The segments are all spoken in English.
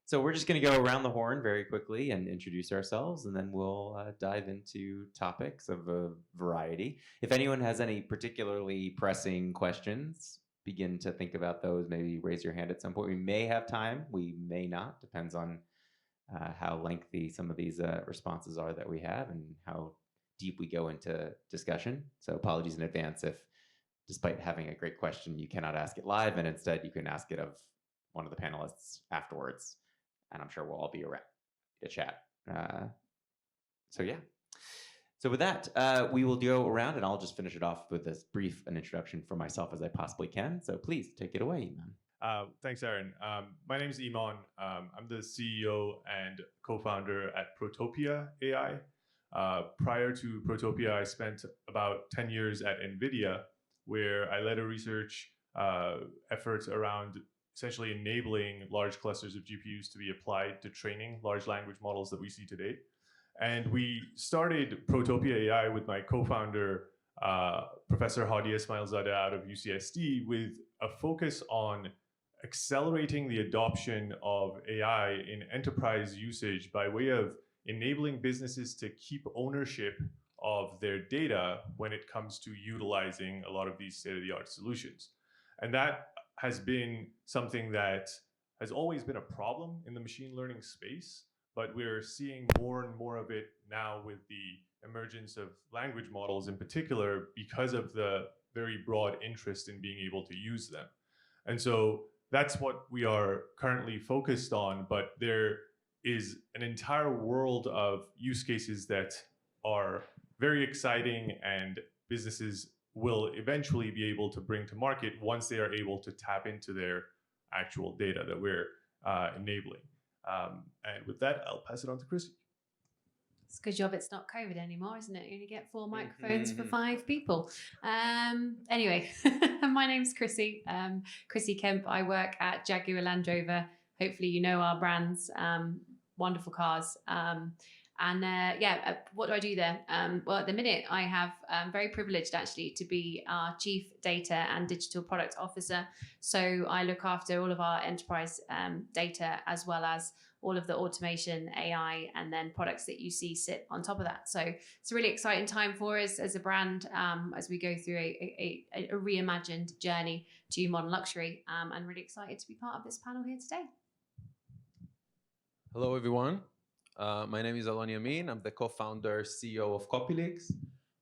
So we're just going to go around the horn very quickly and introduce ourselves, and then we'll dive into topics of a variety. If anyone has any particularly pressing questions, begin to think about those. Maybe raise your hand at some point. We may have time. We may not. Depends on how lengthy some of these responses are that we have and how deep we go into discussion. So apologies in advance if, despite having a great question, you cannot ask it live, and instead you can ask it of one of the panelists afterwards. And I'm sure we'll all be around to chat. So yeah. So with that, we will go around, and I'll just finish it off with as brief an introduction for myself as I possibly can. So please take it away, Eiman. Thanks, Aaron. My name is Eiman. I'm the CEO and co-founder at Protopia AI. Prior to Protopia, I spent about 10 years at NVIDIA, where I led a research effort around essentially enabling large clusters of GPUs to be applied to training large language models that we see today. And we started Protopia AI with my co-founder, Professor Hadi Esmailzadeh out of UCSD, with a focus on accelerating the adoption of AI in enterprise usage by way of enabling businesses to keep ownership of their data when it comes to utilizing a lot of these state-of-the-art solutions. And that has been something that has always been a problem in the machine learning space, but we're seeing more and more of it now with the emergence of language models in particular, because of the very broad interest in being able to use them. And so that's what we are currently focused on, but there is an entire world of use cases that are very exciting, and businesses will eventually be able to bring to market once they are able to tap into their actual data that we're enabling. And with that, I'll pass it on to Chrissie. It's a good job it's not COVID anymore, isn't it? You only get 4 microphones for 5 people. Anyway, my name's Chrissie. Chrissie Kemp. I work at Jaguar Land Rover. Hopefully you know our brands. Wonderful cars. What do I do there? Well, at the minute, I have very privileged actually to be our Chief Data and Digital Product Officer. So I look after all of our enterprise data, as well as all of the automation, AI, and then products that you see sit on top of that. So it's a really exciting time for us as a brand, as we go through a reimagined journey to modern luxury. I'm really excited to be part of this panel here today. Hello, everyone. My name is Alon Yamin. I'm the co-founder, CEO of Copyleaks.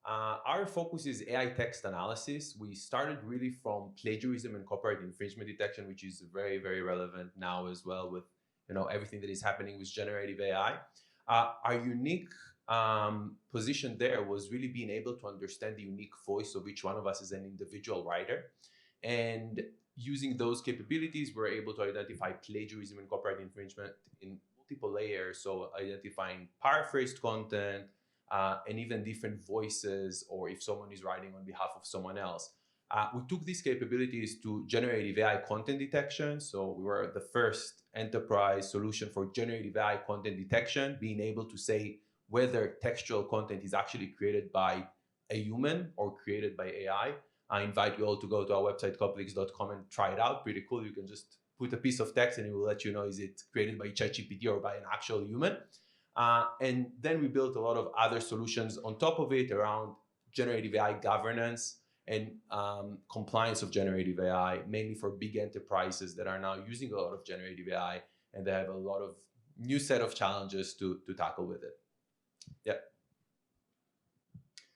Our focus is AI text analysis. We started really from plagiarism and copyright infringement detection, which is very, very relevant now as well with everything that is happening with generative AI. Our unique position there was really being able to understand the unique voice of each one of us as an individual writer. And using those capabilities, we're able to identify plagiarism and copyright infringement in multiple layers. So identifying paraphrased content and even different voices, or if someone is writing on behalf of someone else. We took these capabilities to generative AI content detection. So we were the first enterprise solution for generative AI content detection, being able to say whether textual content is actually created by a human or created by AI. I invite you all to go to our website, copyleaks.com, and try it out. Pretty cool. You can just put a piece of text and it will let you know, is it created by ChatGPT or by an actual human? And then we built a lot of other solutions on top of it around generative AI governance and compliance of generative AI, mainly for big enterprises that are now using a lot of generative AI, and they have a lot of new set of challenges to tackle with it. Yeah.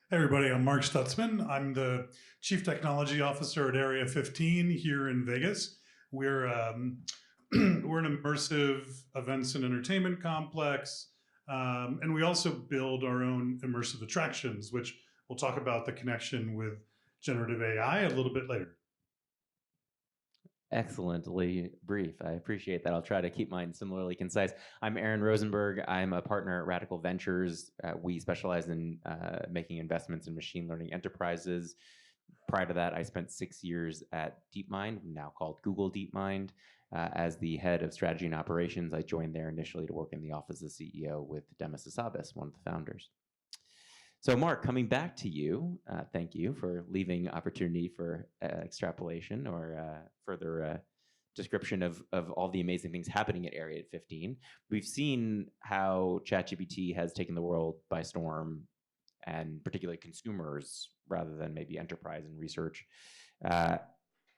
Hey everybody, I'm Mark Stutzman. I'm the Chief Technology Officer at Area 15 here in Vegas. We're an immersive events and entertainment complex, and we also build our own immersive attractions, which we'll talk about the connection with generative AI a little bit later. Excellently brief. I appreciate that. I'll try to keep mine similarly concise. I'm Aaron Rosenberg. I'm a partner at Radical Ventures. We specialize in making investments in machine learning enterprises. Prior to that, I spent 6 years at DeepMind, now called Google DeepMind, as the head of strategy and operations. I joined there initially to work in the office of CEO with Demis Hassabis, one of the founders. So Mark, coming back to you, thank you for leaving opportunity for extrapolation or further description of all the amazing things happening at Area 15. We've seen how ChatGPT has taken the world by storm, and particularly consumers rather than maybe enterprise and research.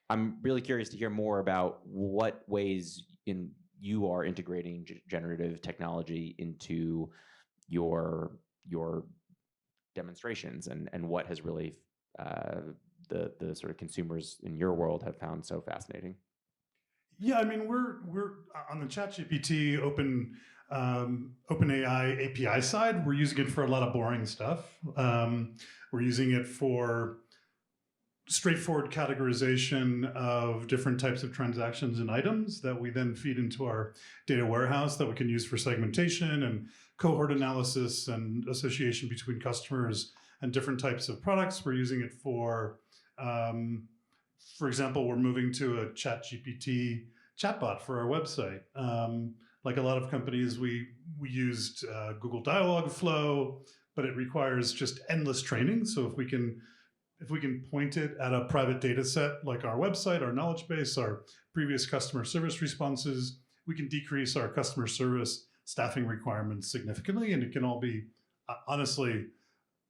I'm really curious to hear more about what ways you are integrating generative technology into your demonstrations, and what has really the sort of consumers in your world have found so fascinating. Yeah, I mean, we're on the ChatGPT OpenAI API side. We're using it for a lot of boring stuff. We're using it for straightforward categorization of different types of transactions and items that we then feed into our data warehouse that we can use for segmentation and cohort analysis and association between customers and different types of products. We're using it for example, we're moving to a ChatGPT chatbot for our website. Like a lot of companies, we used Google Dialogflow, but it requires just endless training. So if we can point it at a private data set like our website, our knowledge base, our previous customer service responses, we can decrease our customer service staffing requirements significantly, and it can all be honestly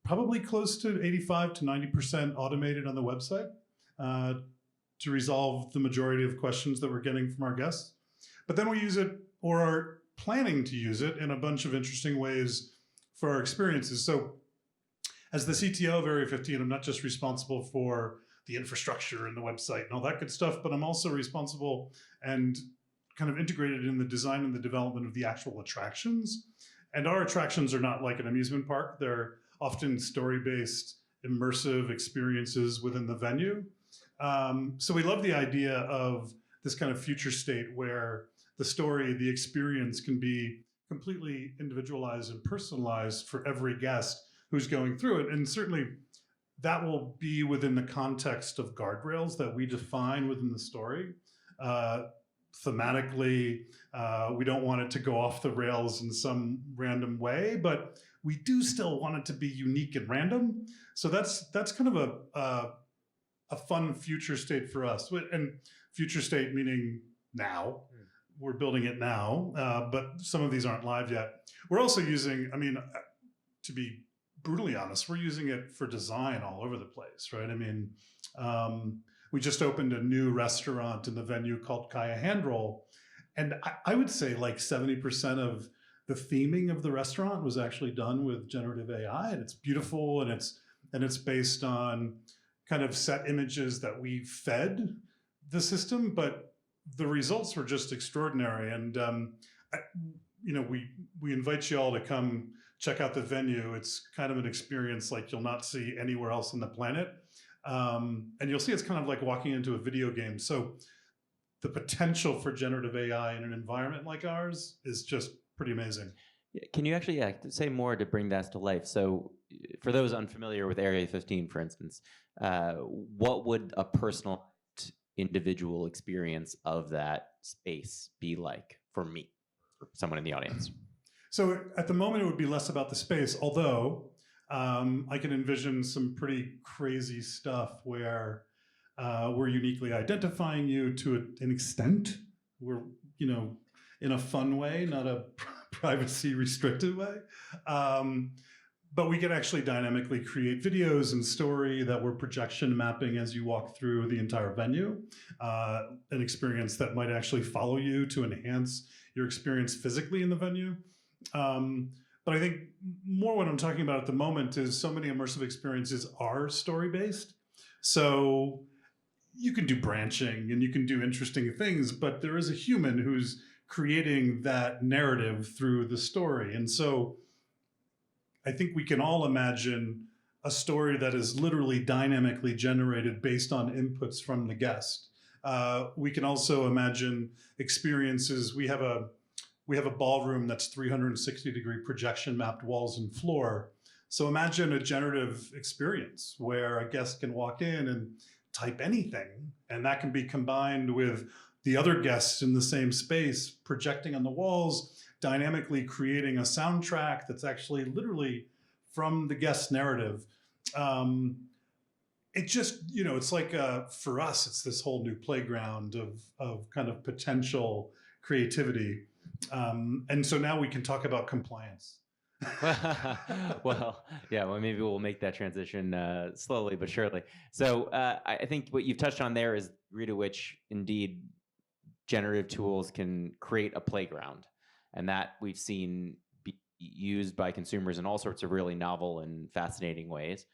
probably close to 85 to 90% automated on the website to resolve the majority of questions that we're getting from our guests. But then we use it, or are planning to use it, in a bunch of interesting ways for our experiences. So as the CTO of Area 15, I'm not just responsible for the infrastructure and the website and all that good stuff, but I'm also responsible and kind of integrated in the design and the development of the actual attractions. And our attractions are not like an amusement park. They're often story-based, immersive experiences within the venue. So we love the idea of this kind of future state where the story, the experience can be completely individualized and personalized for every guest who's going through it. And certainly that will be within the context of guardrails that we define within the story. Thematically, we don't want it to go off the rails in some random way, but we do still want it to be unique and random. So that's kind of a fun future state for us. And future state meaning now. We're building it now, but some of these aren't live yet. We're also using, I mean, to be brutally honest, we're using it for design all over the place, right? I mean, we just opened a new restaurant in the venue called Kaya Handroll. And I would say like 70% of the theming of the restaurant was actually done with generative AI, and it's beautiful, and it's based on kind of set images that we fed the system, but the results were just extraordinary. And we invite you all to come check out the venue. It's kind of an experience like you'll not see anywhere else on the planet. And you'll see it's kind of like walking into a video game. So the potential for generative AI in an environment like ours is just pretty amazing. Can you actually say more to bring that to life? So for those unfamiliar with Area 15, for instance, what would a personal individual experience of that space be like for me, for someone in the audience? So at the moment, it would be less about the space, although I can envision some pretty crazy stuff where we're uniquely identifying you to an extent. We're, in a fun way, not a privacy restricted way. But we can actually dynamically create videos and story that we're projection mapping as you walk through the entire venue, an experience that might actually follow you to enhance your experience physically in the venue. But I think more what I'm talking about at the moment is so many immersive experiences are story-based. So you can do branching and you can do interesting things, but there is a human who's creating that narrative through the story. And so I think we can all imagine a story that is literally dynamically generated based on inputs from the guest. We can also imagine experiences. We have a ballroom that's 360-degree projection mapped walls and floor. So imagine a generative experience where a guest can walk in and type anything, and that can be combined with the other guests in the same space projecting on the walls, dynamically creating a soundtrack that's actually literally from the guest narrative. it just, it's like for us, it's this whole new playground of kind of potential creativity. And so now we can talk about compliance. Well, yeah, well, maybe we'll make that transition slowly but surely. So I think what you've touched on there is the degree to which, indeed, generative tools can create a playground. And that we've seen be used by consumers in all sorts of really novel and fascinating ways.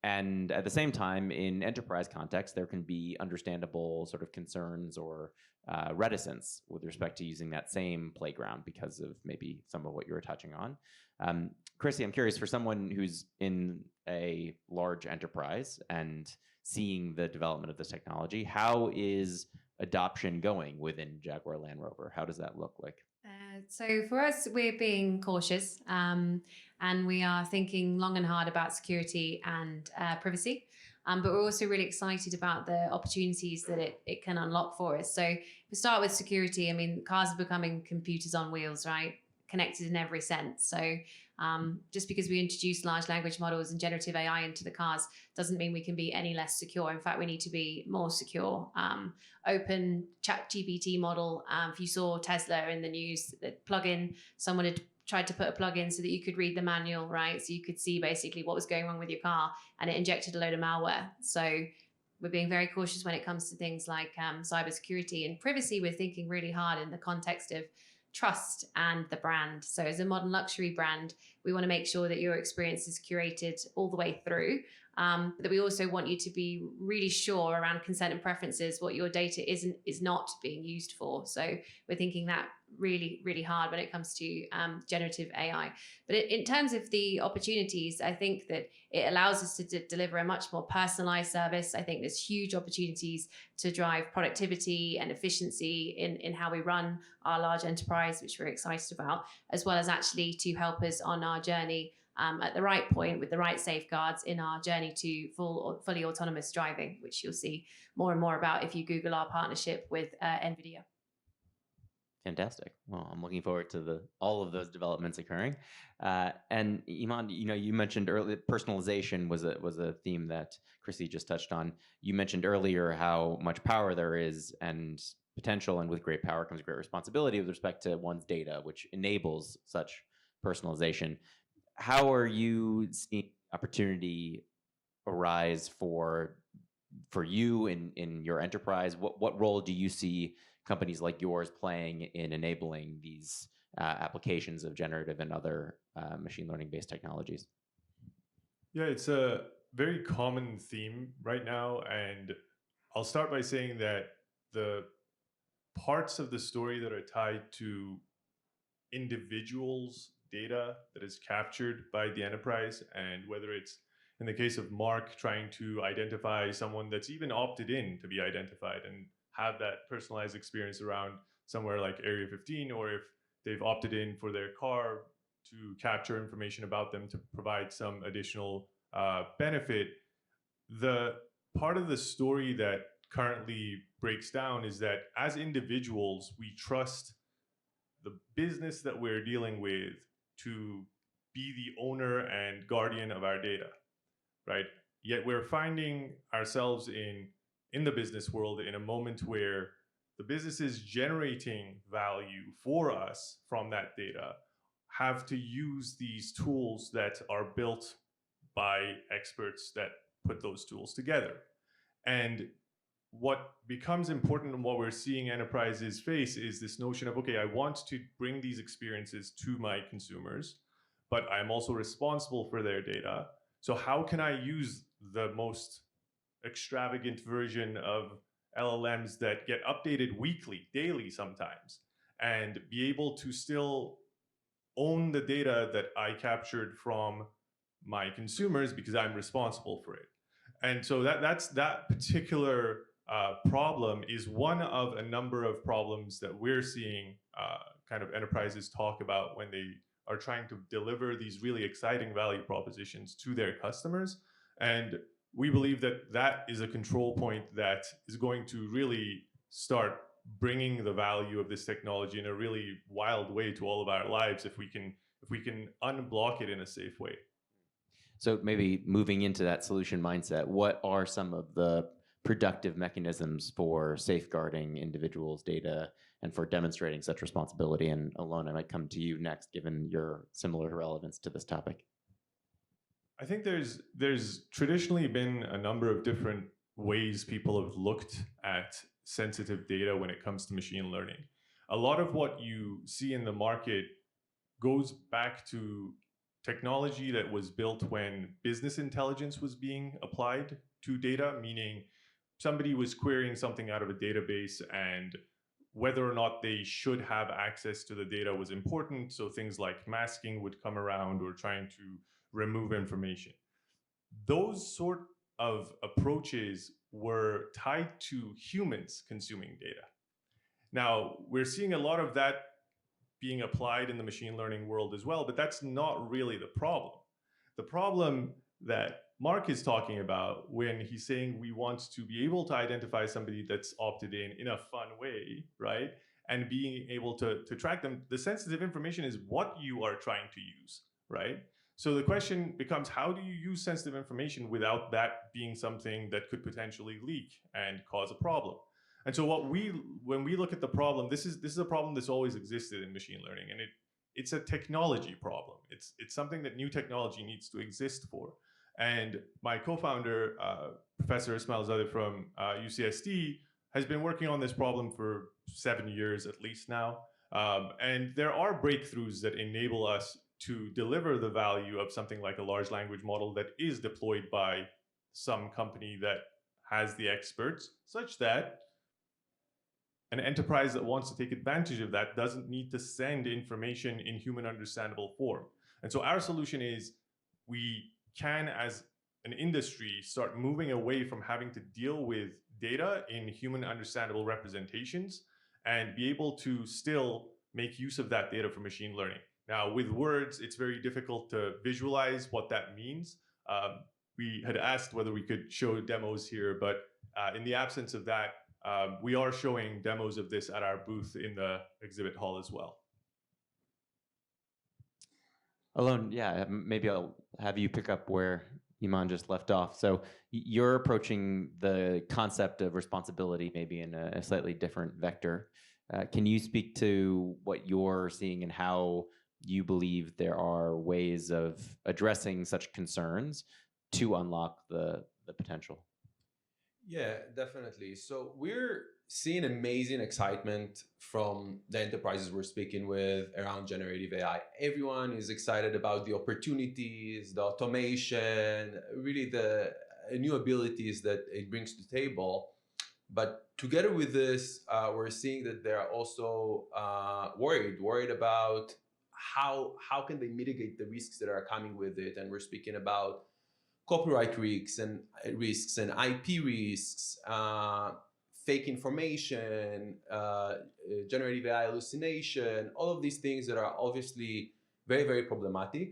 And at the same time, in enterprise context, there can be understandable sort of concerns or reticence with respect to using that same playground because of maybe some of what you were touching on. Chrissie, I'm curious, for someone who's in a large enterprise and seeing the development of this technology, how is adoption going within Jaguar Land Rover? How does that look like? So for us, we're being cautious, and we are thinking long and hard about security and privacy. But we're also really excited about the opportunities that it can unlock for us. So if we start with security, I mean, cars are becoming computers on wheels, right? Connected in every sense. So just because we introduce large language models and generative AI into the cars doesn't mean we can be any less secure. In fact, we need to be more secure. Open ChatGPT model. If you saw Tesla in the news, that plugin, someone had tried to put a plug in so that you could read the manual, right? So you could see basically what was going wrong with your car, and it injected a load of malware. So we're being very cautious when it comes to things like cybersecurity and privacy. We're thinking really hard in the context of trust and the brand. So as a modern luxury brand, we want to make sure that your experience is curated all the way through. But we also want you to be really sure around consent and preferences, what your data is not being used for. So we're thinking that really, really hard when it comes to generative AI. But in terms of the opportunities, I think that it allows us to deliver a much more personalized service. I think there's huge opportunities to drive productivity and efficiency in how we run our large enterprise, which we're excited about, as well as actually to help us on our journey at the right point with the right safeguards in our journey to fully autonomous driving, which you'll see more and more about if you Google our partnership with NVIDIA. Fantastic. Well, I'm looking forward to all of those developments occurring. And Eiman, you mentioned earlier personalization was a theme that Chrissie just touched on. You mentioned earlier how much power there is and potential, and with great power comes great responsibility with respect to one's data, which enables such personalization. How are you seeing opportunity arise for you in your enterprise? What role do you see companies like yours playing in enabling these applications of generative and other machine learning based technologies? Yeah, it's a very common theme right now, and I'll start by saying that the parts of the story that are tied to individuals' data that is captured by the enterprise, and whether it's in the case of Mark trying to identify someone that's even opted in to be identified and have that personalized experience around somewhere like Area 15, or if they've opted in for their car to capture information about them to provide some additional benefit. The part of the story that currently breaks down is that as individuals, we trust the business that we're dealing with to be the owner and guardian of our data, right? Yet we're finding ourselves in the business world in a moment where the businesses generating value for us from that data have to use these tools that are built by experts that put those tools together. And what becomes important and what we're seeing enterprises face is this notion of, okay, I want to bring these experiences to my consumers, but I'm also responsible for their data. So how can I use the most extravagant version of LLMs that get updated weekly, daily sometimes, and be able to still own the data that I captured from my consumers because I'm responsible for it? And so that particular problem is one of a number of problems that we're seeing kind of enterprises talk about when they are trying to deliver these really exciting value propositions to their customers. And we believe that that is a control point that is going to really start bringing the value of this technology in a really wild way to all of our lives if we can unblock it in a safe way. So maybe moving into that solution mindset, what are some of the productive mechanisms for safeguarding individuals' data and for demonstrating such responsibility? And Alon, I might come to you next, given your similar relevance to this topic. I think there's traditionally been a number of different ways people have looked at sensitive data when it comes to machine learning. A lot of what you see in the market goes back to technology that was built when business intelligence was being applied to data, meaning somebody was querying something out of a database and whether or not they should have access to the data was important. So things like masking would come around or trying to remove information. Those sort of approaches were tied to humans consuming data. Now, we're seeing a lot of that being applied in the machine learning world as well, but that's not really the problem. The problem that Mark is talking about when he's saying we want to be able to identify somebody that's opted in a fun way, right? And being able to track them, the sensitive information is what you are trying to use, right? So the question becomes, how do you use sensitive information without that being something that could potentially leak and cause a problem? And so when we look at the problem, this is a problem that's always existed in machine learning, and it's a technology problem. It's something that new technology needs to exist for. And my co-founder, Professor Ismail Zadeh from UCSD, has been working on this problem for 7 years at least now. And there are breakthroughs that enable us to deliver the value of something like a large language model that is deployed by some company that has the experts, such that an enterprise that wants to take advantage of that doesn't need to send information in human understandable form. And so our solution is we can, as an industry, start moving away from having to deal with data in human understandable representations and be able to still make use of that data for machine learning. Now, with words, it's very difficult to visualize what that means. We had asked whether we could show demos here, but in the absence of that, we are showing demos of this at our booth in the exhibit hall as well. Alon, yeah, maybe I'll have you pick up where Eiman just left off. So you're approaching the concept of responsibility maybe in a slightly different vector. Can you speak to what you're seeing and how you believe there are ways of addressing such concerns to unlock the potential? Yeah, definitely. So we're seeing amazing excitement from the enterprises we're speaking with around generative AI. Everyone is excited about the opportunities, the automation, really the new abilities that it brings to the table. But together with this, we're seeing that they're also worried about how can they mitigate the risks that are coming with it. And we're speaking about copyright risks and IP risks, fake information, generative AI hallucination, all of these things that are obviously very, very problematic.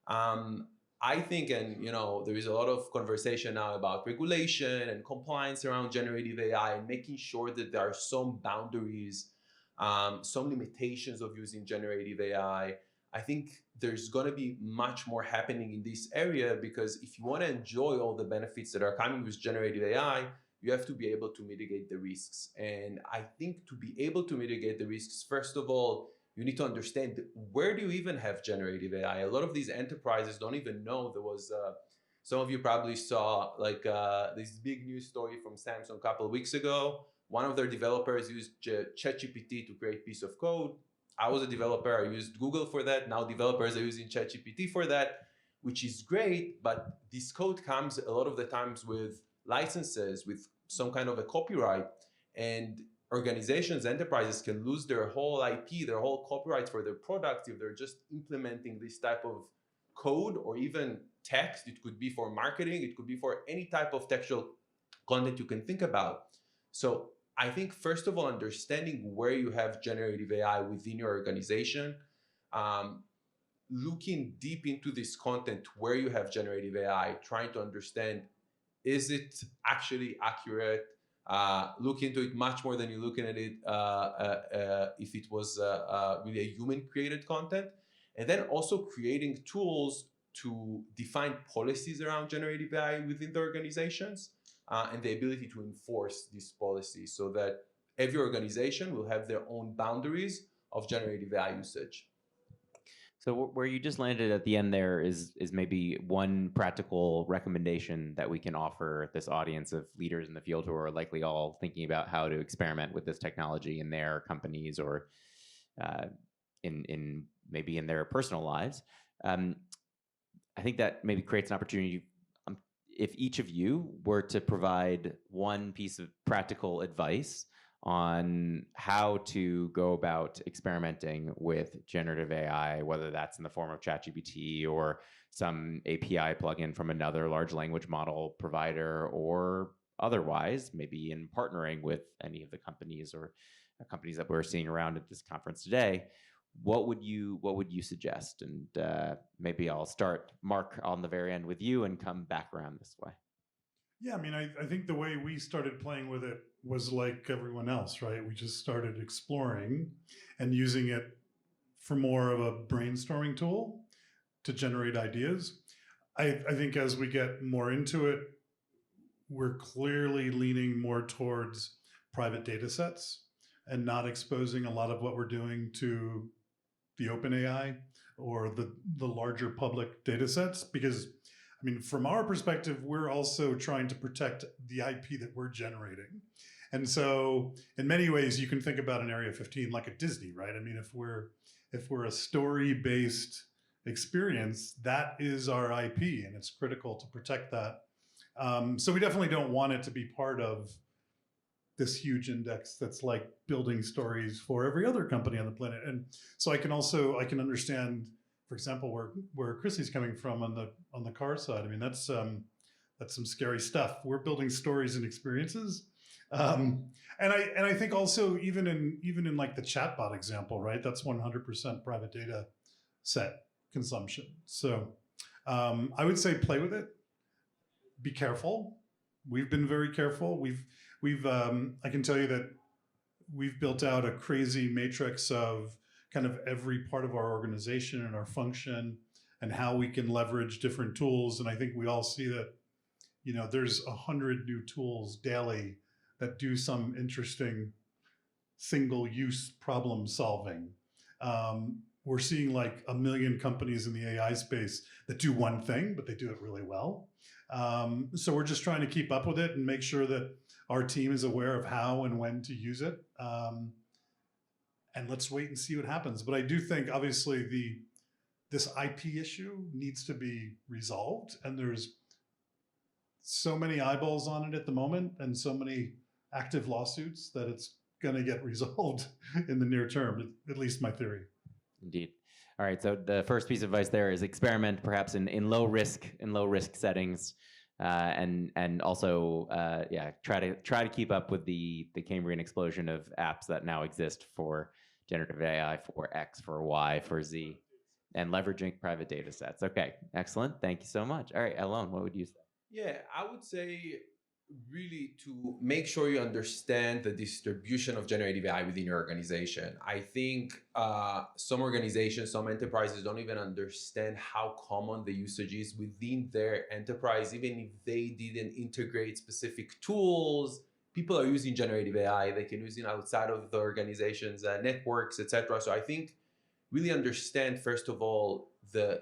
I think, and there is a lot of conversation now about regulation and compliance around generative AI and making sure that there are some boundaries, some limitations of using generative AI. I think there's going to be much more happening in this area, because if you want to enjoy all the benefits that are coming with generative AI, you have to be able to mitigate the risks. And I think to be able to mitigate the risks, first of all, you need to understand where do you even have generative AI? A lot of these enterprises don't even know. There was, some of you probably saw this big news story from Samsung a couple of weeks ago. One of their developers used ChatGPT to create a piece of code. I was a developer, I used Google for that. Now developers are using ChatGPT for that, which is great, but this code comes a lot of the times with licenses, with some kind of a copyright, and organizations, enterprises can lose their whole IP, their whole copyright for their product if they're just implementing this type of code or even text. It could be for marketing, it could be for any type of textual content you can think about. So I think, first of all, understanding where you have generative AI within your organization, looking deep into this content where you have generative AI, trying to understand, is it actually accurate? Look into it much more than you're looking at it if it was really a human-created content. And then also creating tools to define policies around generative AI within the organizations and the ability to enforce these policies so that every organization will have their own boundaries of generative AI usage. So where you just landed at the end there is maybe one practical recommendation that we can offer this audience of leaders in the field who are likely all thinking about how to experiment with this technology in their companies or in maybe in their personal lives. I think that maybe creates an opportunity. If each of you were to provide one piece of practical advice on how to go about experimenting with generative AI, whether that's in the form of ChatGPT or some API plugin from another large language model provider, or otherwise, maybe in partnering with any of the companies or companies that we're seeing around at this conference today, what would you suggest? And maybe I'll start, Mark, on the very end with you and come back around this way. Yeah, I mean, I think the way we started playing with it was like everyone else, right? We just started exploring and using it for more of a brainstorming tool to generate ideas. I think as we get more into it, we're clearly leaning more towards private data sets and not exposing a lot of what we're doing to the open AI or the larger public data sets, because I mean, from our perspective, we're also trying to protect the IP that we're generating. And so in many ways, you can think about an Area 15 like a Disney, right? I mean, if we're a story-based experience, that is our IP, and it's critical to protect that. So we definitely don't want it to be part of this huge index that's like building stories for every other company on the planet. And so I can understand, for example, where Chrissie's coming from on the car side. I mean, that's some scary stuff. We're building stories and experiences, and I think also even in like the chatbot example, right? That's 100% private data set consumption. So I would say play with it. Be careful. We've been very careful. I can tell you that we've built out a crazy matrix of kind of every part of our organization and our function and how we can leverage different tools. And I think we all see that, you know, there's 100 new tools daily that do some interesting single-use problem solving. We're seeing like 1 million companies in the AI space that do one thing, but they do it really well. So we're just trying to keep up with it and make sure that our team is aware of how and when to use it. And let's wait and see what happens. But I do think, obviously, this IP issue needs to be resolved. And there's so many eyeballs on it at the moment and so many active lawsuits that it's going to get resolved in the near term, at least my theory. Indeed. All right. So the first piece of advice there is experiment perhaps in low risk settings, and also try to keep up with the Cambrian explosion of apps that now exist for generative AI, for X, for Y, for Z, and leveraging private data sets. Okay, excellent. Thank you so much. All right, Alon, what would you say? Yeah, I would say really to make sure you understand the distribution of generative AI within your organization. I think some organizations, some enterprises don't even understand how common the usage is within their enterprise. Even if they didn't integrate specific tools, people are using generative AI. They can use it outside of the organization's networks, etc. So I think really understand, first of all, the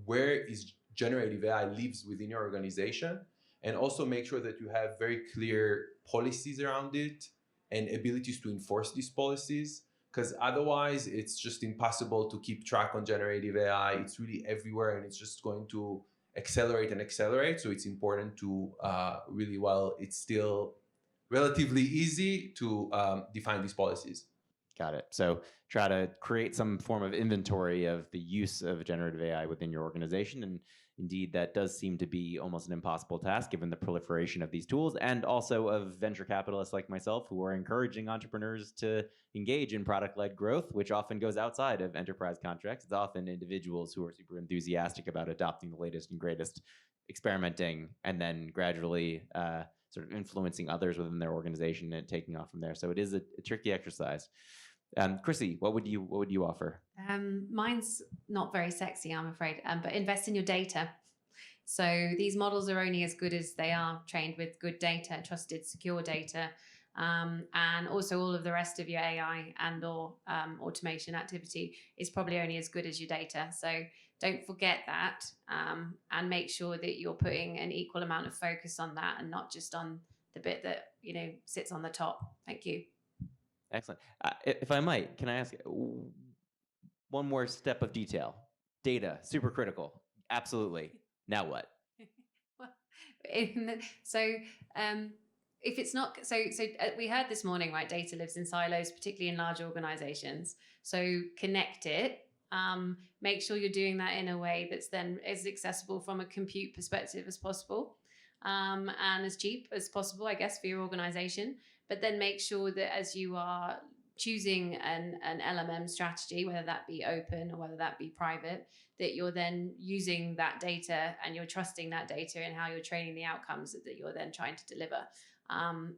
where is generative AI lives within your organization, and also make sure that you have very clear policies around it and abilities to enforce these policies, because otherwise it's just impossible to keep track on generative AI. It's really everywhere and it's just going to accelerate and accelerate. So it's important to really, while it's still relatively easy, to define these policies. Got it. So try to create some form of inventory of the use of generative AI within your organization. And indeed, that does seem to be almost an impossible task given the proliferation of these tools, and also of venture capitalists like myself who are encouraging entrepreneurs to engage in product-led growth, which often goes outside of enterprise contracts. It's often individuals who are super enthusiastic about adopting the latest and greatest, experimenting, and then gradually sort of influencing others within their organization and taking off from there. So it is a tricky exercise. Chrissie, what would you offer? Mine's not very sexy, I'm afraid, but invest in your data. So these models are only as good as they are trained with good data, trusted, secure data. And also all of the rest of your AI and or automation activity is probably only as good as your data. So don't forget that, and make sure that you're putting an equal amount of focus on that and not just on the bit that, sits on the top. Thank you. Excellent. If I might, can I ask one more step of detail? Data, super critical. Absolutely. Now what? If it's not, we heard this morning, right? Data lives in silos, particularly in large organizations. So connect it. Make sure you're doing that in a way that's then as accessible from a compute perspective as possible, and as cheap as possible, I guess, for your organization. But then make sure that as you are choosing an LMM strategy, whether that be open or whether that be private, that you're then using that data and you're trusting that data and how you're training the outcomes that you're then trying to deliver.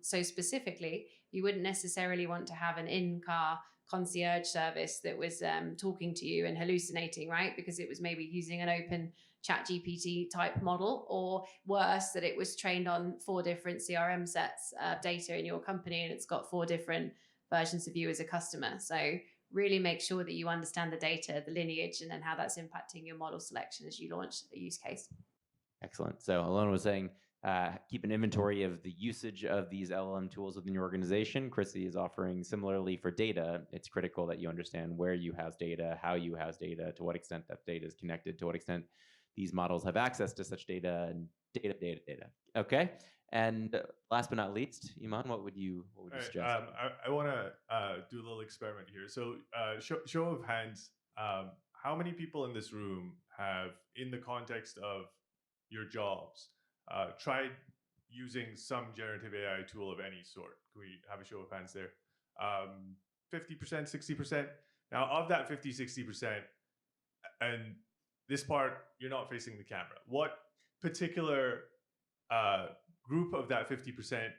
So specifically, you wouldn't necessarily want to have an in-car concierge service that was talking to you and hallucinating, right? Because it was maybe using an open ChatGPT type model, or worse, that it was trained on 4 different CRM sets of data in your company and it's got 4 different versions of you as a customer. So really make sure that you understand the data, the lineage, and then how that's impacting your model selection as you launch a use case. Excellent. So Alon was saying, keep an inventory of the usage of these LLM tools within your organization. Chrissie is offering similarly for data. It's critical that you understand where you house data, how you house data, to what extent that data is connected, to what extent these models have access to such data, and data. Okay. And last but not least, Eiman, what would you suggest? I want to do a little experiment here. So show of hands, how many people in this room have, in the context of your jobs, tried using some generative AI tool of any sort? Can we have a show of hands there? 50%, 60%. Now, of that 50, 60%, and this part, you're not facing the camera. What particular group of that 50%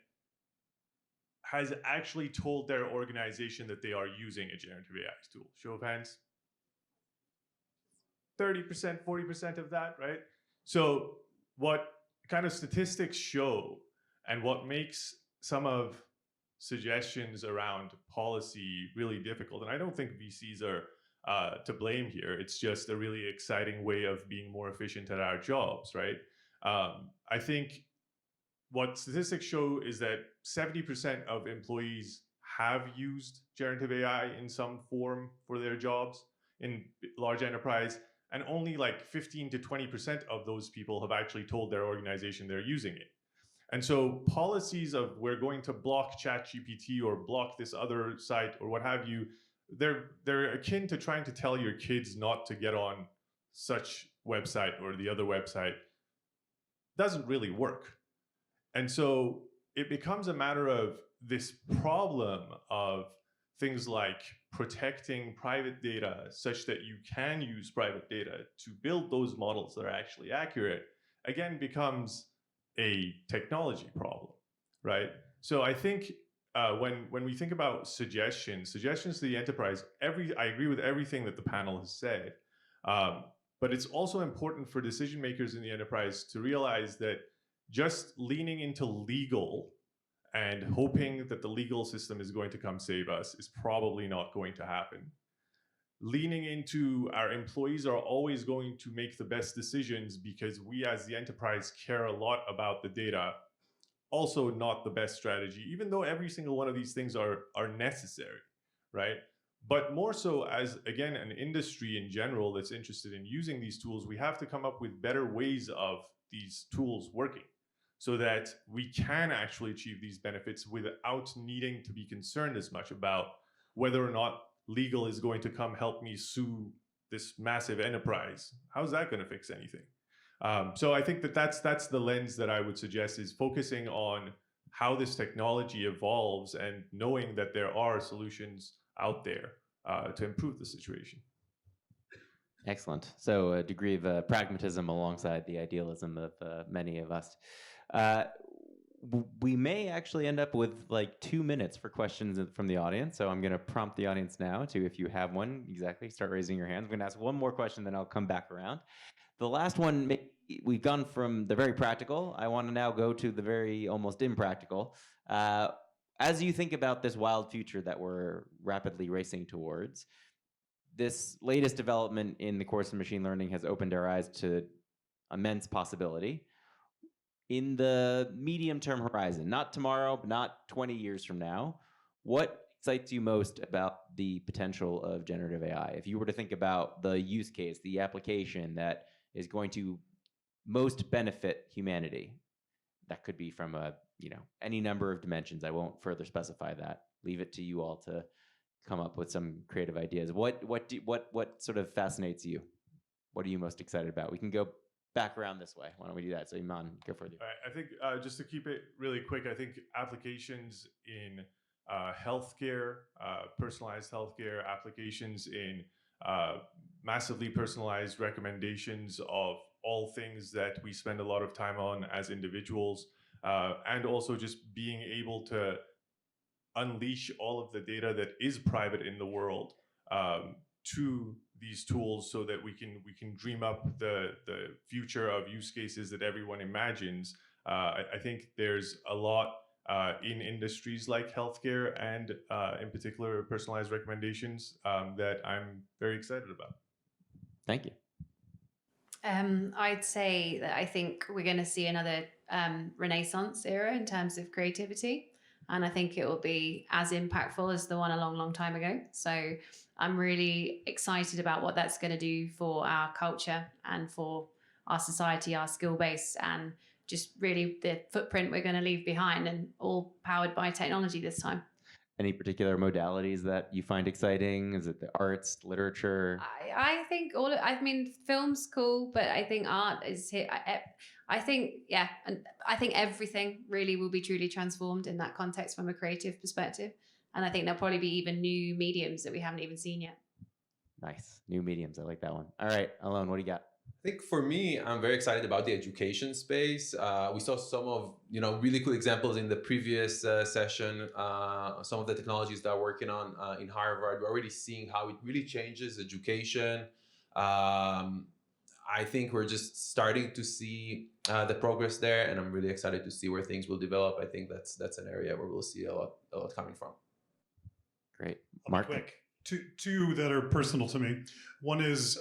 has actually told their organization that they are using a generative AI tool? Show of hands. 30%, 40% of that, right? So what kind of statistics show, and what makes some of suggestions around policy really difficult, and I don't think VCs are to blame here, it's just a really exciting way of being more efficient at our jobs, right? I think what statistics show is that 70% of employees have used generative AI in some form for their jobs in large enterprise, and only like 15 to 20% of those people have actually told their organization they're using it. And so policies of we're going to block ChatGPT or block this other site or what have you, they're akin to trying to tell your kids not to get on such website or the other website. Doesn't really work. And so it becomes a matter of this problem of things like protecting private data such that you can use private data to build those models that are actually accurate, again, becomes a technology problem, right? So I think when we think about suggestions to the enterprise, I agree with everything that the panel has said, but it's also important for decision makers in the enterprise to realize that just leaning into legal and hoping that the legal system is going to come save us is probably not going to happen. Leaning into our employees are always going to make the best decisions because we as the enterprise care a lot about the data, also not the best strategy, even though every single one of these things are necessary, right? But more so as, again, an industry in general that's interested in using these tools, we have to come up with better ways of these tools working so that we can actually achieve these benefits without needing to be concerned as much about whether or not legal is going to come help me sue this massive enterprise. How's that going to fix anything? So I think that's the lens that I would suggest, is focusing on how this technology evolves and knowing that there are solutions out there to improve the situation. Excellent. So a degree of pragmatism alongside the idealism of many of us. we may actually end up with like 2 minutes for questions from the audience. So I'm going to prompt the audience now to, if you have one, exactly, start raising your hands. I'm going to ask one more question, then I'll come back around. The last one, we've gone from the very practical. I want to now go to the very almost impractical. As you think about this wild future that we're rapidly racing towards, this latest development in the course of machine learning has opened our eyes to immense possibility. In the medium-term horizon, not tomorrow, but not 20 years from now, what excites you most about the potential of generative AI? If you were to think about the use case, the application that is going to most benefit humanity, that could be from any number of dimensions. I won't further specify that. Leave it to you all to come up with some creative ideas. What sort of fascinates you? What are you most excited about? We can go back around this way. Why don't we do that? So Eiman, go further. I think just to keep it really quick, I think applications in healthcare, personalized healthcare, applications in massively personalized recommendations of all things that we spend a lot of time on as individuals, and also just being able to unleash all of the data that is private in the world to these tools, so that we can dream up the future of use cases that everyone imagines. I think there's a lot in industries like healthcare and in particular personalized recommendations that I'm very excited about. Thank you. I'd say that I think we're going to see another Renaissance era in terms of creativity. And I think it will be as impactful as the one a long, long time ago. So I'm really excited about what that's going to do for our culture and for our society, our skill base, and just really the footprint we're going to leave behind, and all powered by technology this time. Any particular modalities that you find exciting? Is it the arts, literature? I think film's cool, but I think art is here. I think everything really will be truly transformed in that context from a creative perspective. And I think there'll probably be even new mediums that we haven't even seen yet. Nice. New mediums. I like that one. All right, Alon, what do you got? I think for me, I'm very excited about the education space. We saw some of really cool examples in the previous session. Some of the technologies that we're working on in Harvard, we're already seeing how it really changes education. I think we're just starting to see the progress there, and I'm really excited to see where things will develop. I think that's an area where we'll see a lot coming from. Great, Mark. Quick, two that are personal to me. One is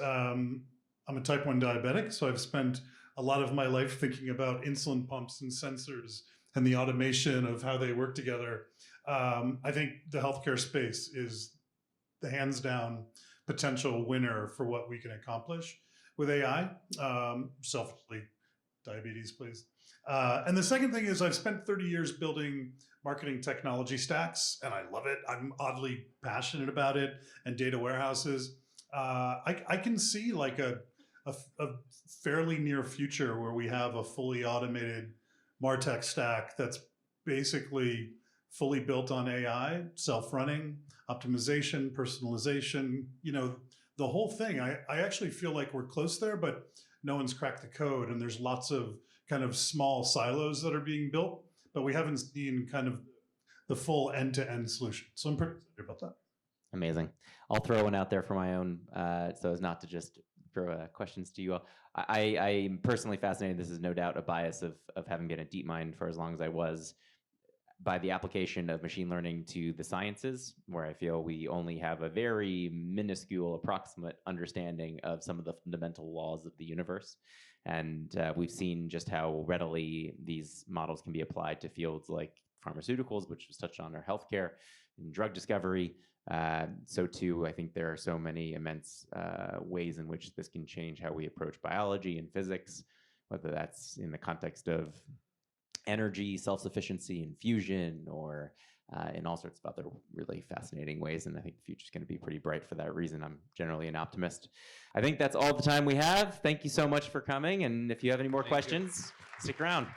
I'm a type 1 diabetic, so I've spent a lot of my life thinking about insulin pumps and sensors and the automation of how they work together. I think the healthcare space is the hands down potential winner for what we can accomplish with AI. Selfishly, diabetes, please. And the second thing is I've spent 30 years building marketing technology stacks, and I love it. I'm oddly passionate about it, and data warehouses. I can see like a fairly near future where we have a fully automated MarTech stack that's basically fully built on AI, self-running, optimization, personalization, the whole thing. I actually feel like we're close there, but no one's cracked the code, and there's lots of kind of small silos that are being built, but we haven't seen kind of the full end-to-end solution. So I'm pretty excited about that. Amazing. I'll throw one out there for my own, so as not to just throw questions to you all. I'm personally fascinated. This is no doubt a bias of having been at DeepMind for as long as I was, by the application of machine learning to the sciences, where I feel we only have a very minuscule, approximate understanding of some of the fundamental laws of the universe. And we've seen just how readily these models can be applied to fields like pharmaceuticals, which was touched on, or healthcare and drug discovery. So too, I think there are so many immense ways in which this can change how we approach biology and physics, whether that's in the context of energy, self-sufficiency, and fusion, or in all sorts of other really fascinating ways. And I think the future is going to be pretty bright for that reason. I'm generally an optimist. I think that's all the time we have. Thank you so much for coming. And if you have any more questions, stick around.